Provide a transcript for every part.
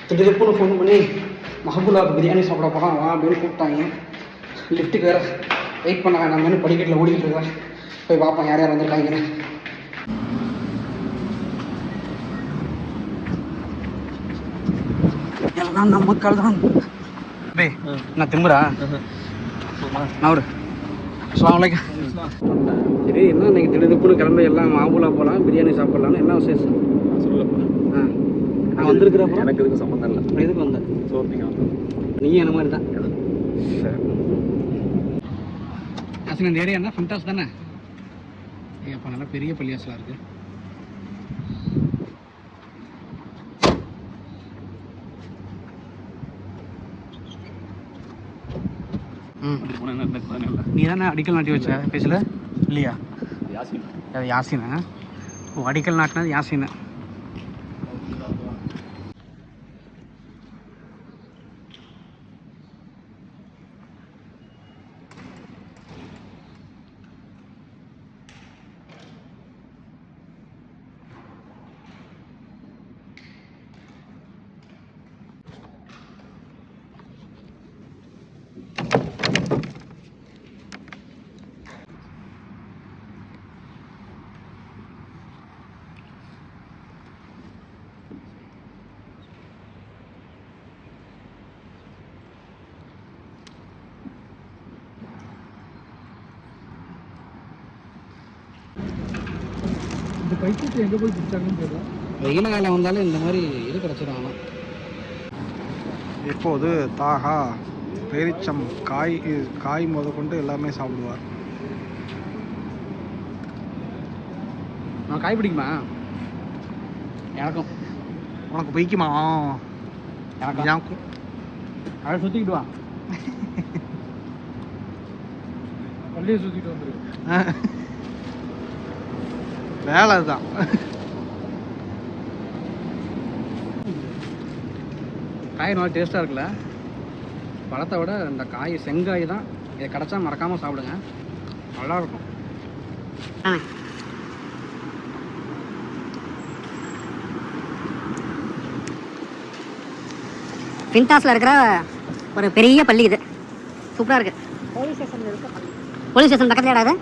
திடீர்னு ஃபோன் பண்ணி மஹபூலா பிரியாணி சாப்பிட போகலாம் வா அப்படின்னு கூப்பிட்டாங்க. லிஃப்ட்டுக்கு வேறு வெயிட் பண்ண வேணாம்னு படிக்கட்டில் ஓடிக்கிட்டு இருக்கேன். போய் பார்ப்போம் யார் யார் வந்திருக்காங்கன்னு. எல்லாம் நமக்கால் தான். பே நான் திம்புறா நவரு. அஸ்ஸலாமு அலைக்கும். சரி என்ன இன்னைக்கு திடீர்னு கிளம்பி எல்லாம் மஹபூலா போகலாம் பிரியாணி சாப்பிட்லான்னு என்ன விசேஷம் சொல்லப்பா? நான் வந்திருக்கிறப்ப எனக்கு இதுக்கு சம்மந்தம் இல்லை. எதுக்கு வந்தேன்? ஸோ நீங்கள் வந்து நீயும் என்ன மாதிரி தான். சரி அசல் இந்த ஏரியா என்ன ஃபண்டாஸ் தானே? ஏப்பா நல்லா பெரிய பள்ளியாசலாக இருக்குது. நீ தானே அடிக்கல் நாட்டி வச்ச பேசல இல்லையா? யாசினா ஓ அடிக்கல் நாட்டினது யாசினா. இந்த பைக்கெட்டு எங்கே போய் பிடிச்சாங்கன்னு தெரியல. வெயில் காலம் வந்தாலும் இந்த மாதிரி இது கிடச்சிடும். ஆனால் இப்போது தாகா பேரிச்சம் காய் முதற்கொண்டு எல்லாமே சாப்பிடுவார். நான் காய் பிடிக்குமா? எனக்கும். உனக்கு பிடிக்குமா? எனக்கும். அதை சுற்றிக்கிட்டு வா. பள்ளியை சுற்றிட்டு வந்துருக்கு. வேலை தான். காய் நல்லா டேஸ்ட்டாக இருக்குல்ல? பழத்தை விட இந்த காய் செங்காய் தான். இதை கிடச்சா மறக்காமல் சாப்பிடுங்க, நல்லாயிருக்கும். ஃபின்டாஸில் இருக்கிற ஒரு பெரிய பள்ளி இது. சூப்பராக இருக்குது. போலீஸ் ஸ்டேஷன் இருக்க பள்ளி. போலீஸ் ஸ்டேஷன் பக்கத்தில் இடாது.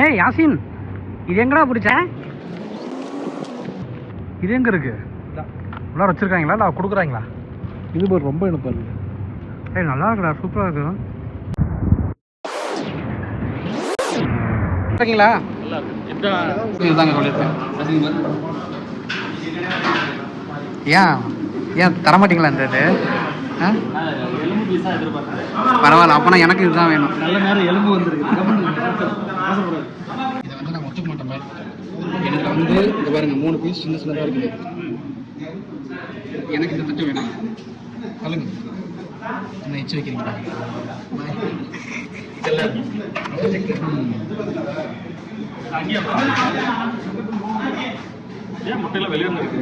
ஏ யாசின், இது எங்கடா பிடிச்ச? இது எங்கே இருக்கு? உள்ளார வச்சுருக்காங்களா இல்லை கொடுக்குறாங்களா? இது ஒரு ரொம்ப இனிப்பாக இருக்குது. ஏய் நல்லா இருக்குடா, சூப்பராக இருக்குது. ஓகேங்களா? இதுதாங்க சொல்லியிருக்கேன். ஏன் தரமாட்டிங்களா இந்த இது? பரவாயில்ல, அப்போனா எனக்கு இதுதான் வேணும். நல்ல நேரம் எலும்பு வந்துருக்கு. இதை வந்து நான் ஒத்துக்க மாட்டேன் பாரு. எனக்கு வந்து இங்கே பாருங்க 3 பீஸ் சின்ன சின்னதாக இருக்குது. எனக்கு இந்த தட்டு வேணும். சொல்லுங்க என்ன எச்சு வைக்கிறீங்களா? முட்டையில் வெளியே இருக்கு.